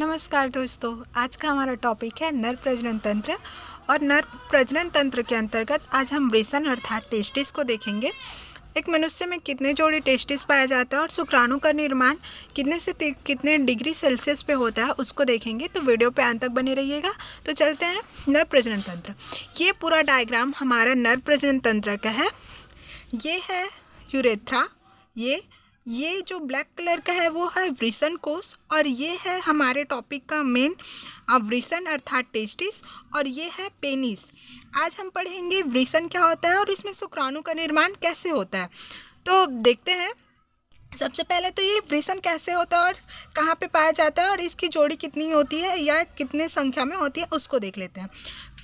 नमस्कार दोस्तों, आज का हमारा टॉपिक है नर प्रजनन तंत्र। और नर प्रजनन तंत्र के अंतर्गत आज हम वृषण अर्थात टेस्टिस को देखेंगे। एक मनुष्य में कितने जोड़ी टेस्टिस पाया जाता है और शुक्राणु का निर्माण कितने से कितने डिग्री सेल्सियस पे होता है उसको देखेंगे। तो वीडियो पे अंत तक बने रहिएगा। तो चलते हैं नर प्रजनन तंत्र। ये पूरा डायग्राम हमारा नर प्रजनन तंत्र का है। ये है यूरेथ्रा, ये जो ब्लैक कलर का है वो है वृषण कोश, और ये है हमारे टॉपिक का मेन वृषण अर्थात टेस्टिस, और ये है पेनिस। आज हम पढ़ेंगे वृषण क्या होता है और इसमें शुक्राणु का निर्माण कैसे होता है। तो देखते हैं। सबसे पहले तो ये वृषण कैसे होता है और कहाँ पे पाया जाता है और इसकी जोड़ी कितनी होती है या कितने संख्या में होती है उसको देख लेते हैं।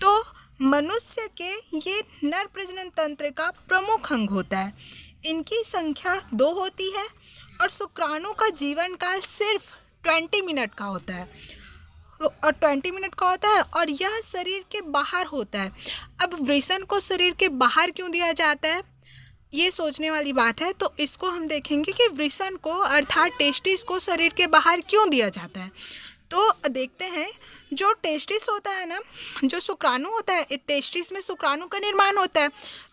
तो मनुष्य के ये नर प्रजनन तंत्र का प्रमुख अंग होता है। इनकी संख्या 2 होती है और शुक्राणु का जीवन काल सिर्फ 20 मिनट का होता है। और 20 मिनट का होता है और यह शरीर के बाहर होता है। अब वृषण को शरीर के बाहर क्यों दिया जाता है, ये सोचने वाली बात है। तो इसको हम देखेंगे कि वृषण को अर्थात टेस्टिस को शरीर के बाहर क्यों दिया जाता है। तो देखते हैं, जो टेस्टिस होता है ना, जो शुक्राणु होता है, टेस्टिस में शुक्राणु का निर्माण होता है।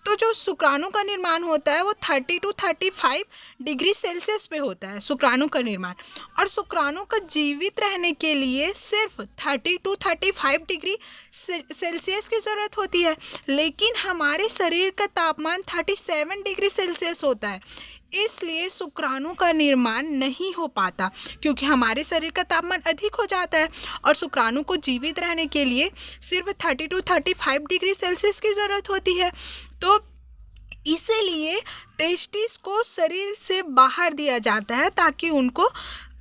तो जो शुक्राणु का निर्माण होता है वो 30 to 35 डिग्री सेल्सियस पे होता है शुक्राणु का निर्माण। और शुक्राणु का जीवित रहने के लिए सिर्फ 30 to 35 डिग्री सेल्सियस की ज़रूरत होती है, लेकिन हमारे शरीर का तापमान 37 डिग्री सेल्सियस होता है। इसलिए शुक्राणु का निर्माण नहीं हो पाता, क्योंकि हमारे शरीर का तापमान अधिक हो जाता है और शुक्राणु को जीवित रहने के लिए सिर्फ 30 to 35 डिग्री सेल्सियस की ज़रूरत होती है। तो इसीलिए टेस्टिस को शरीर से बाहर दिया जाता है ताकि उनको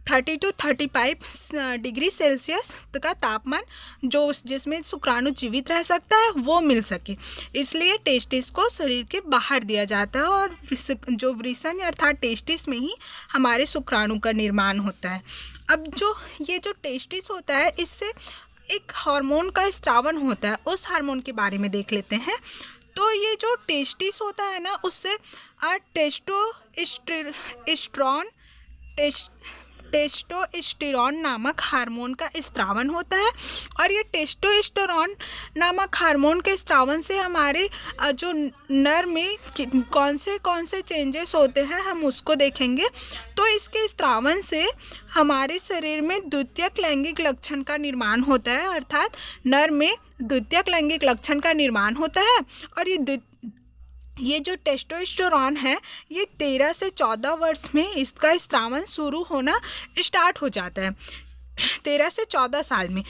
30 to 35 डिग्री सेल्सियस का तापमान जो जिसमें शुक्राणु जीवित रह सकता है वो मिल सके। इसलिए टेस्टिस को शरीर के बाहर दिया जाता है और जो वृषण अर्थात टेस्टिस में ही हमारे शुक्राणु का निर्माण होता है। अब ये जो टेस्टिस होता है, इससे एक हार्मोन का स्रावन होता है। उस हार्मोन के बारे में देख लेते हैं। तो ये जो टेस्टिस होता है ना, उससे टेस्टोस्टेरोन नामक हार्मोन का स्रावन होता है। और ये टेस्टोस्टेरोन नामक हार्मोन के स्रावन से हमारे जो नर में कौन से चेंजेस होते हैं हम उसको देखेंगे। तो इसके स्रावन से हमारे शरीर में द्वितीयक लैंगिक लक्षण का निर्माण होता है, अर्थात नर में द्वितीयक लैंगिक लक्षण का निर्माण होता है। और ये जो टेस्टोस्टेरोन है, ये 13 से 14 वर्ष में इसका स्रावन शुरू होना स्टार्ट हो जाता है, 13 से 14 साल में।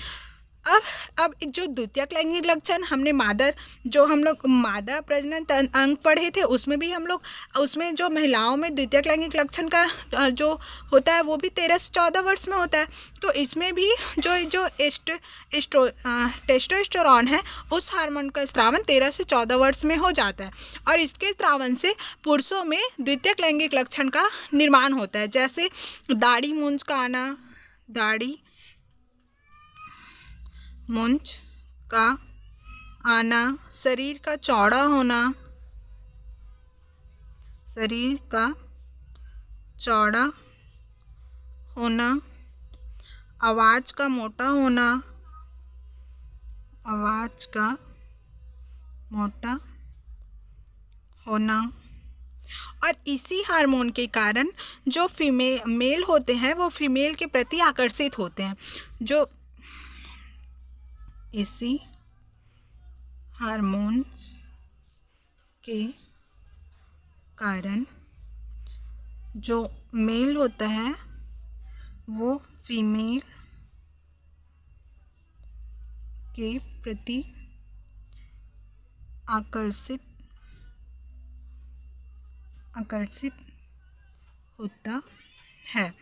अब जो द्वितीयक लैंगिक लक्षण हमने हम लोग मादा प्रजनन अंग पढ़े थे, उसमें जो महिलाओं में द्वितीयक लैंगिक लक्षण का जो होता है वो भी 13 से 14 वर्ष में होता है। तो इसमें भी जो टेस्टोस्टेरोन है, उस हार्मोन का स्रावन 13 से 14 वर्ष में हो जाता है। और इसके स्रावन से पुरुषों में द्वितीयक लैंगिक लक्षण का निर्माण होता है, जैसे दाढ़ी मूंछ का आना, शरीर का चौड़ा होना, आवाज़ का मोटा होना। और इसी हार्मोन के कारण जो मेल होते हैं वो फीमेल के प्रति आकर्षित होते हैं। जो इसी हार्मोन्स के कारण जो मेल होता है वो फीमेल के प्रति आकर्षित होता है।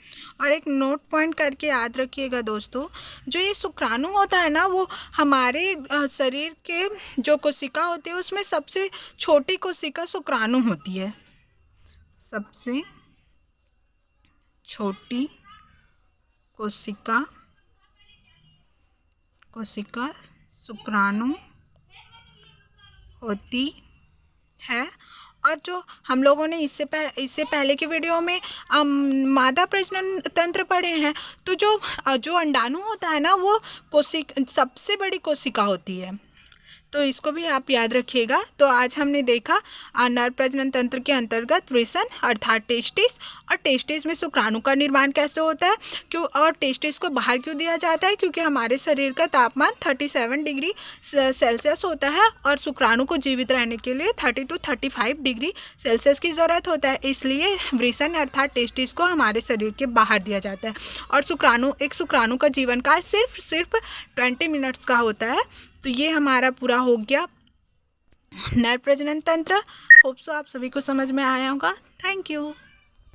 और एक नोट पॉइंट करके याद रखिएगा दोस्तों, जो ये शुक्राणु होता है ना, वो हमारे शरीर के जो कोशिका होती है उसमें सबसे छोटी कोशिका शुक्राणु होती है। सबसे छोटी कोशिका शुक्राणु होती है। और जो हम लोगों ने इससे पहले की वीडियो में मादा प्रजनन तंत्र पढ़े हैं, तो जो अंडाणु होता है ना, वो सबसे बड़ी कोशिका होती है, तो इसको भी आप याद रखिएगा। तो आज हमने देखा नर प्रजनन तंत्र के अंतर्गत वृषण अर्थात टेस्टिस, और टेस्टिस में शुक्राणु का निर्माण कैसे होता है, क्यों, और टेस्टिस को बाहर क्यों दिया जाता है, क्योंकि हमारे शरीर का तापमान 37 डिग्री सेल्सियस होता है और शुक्राणु को जीवित रहने के लिए 30 to 35 डिग्री सेल्सियस की ज़रूरत होता है, इसलिए वृषण अर्थात टेस्टिस को हमारे शरीर के बाहर दिया जाता है। और शुक्राणु का जीवन काल सिर्फ 20 मिनट्स का होता है। तो ये हमारा पूरा हो गया नर प्रजनन तंत्र। होप सो आप सभी को समझ में आया होगा। Thank you.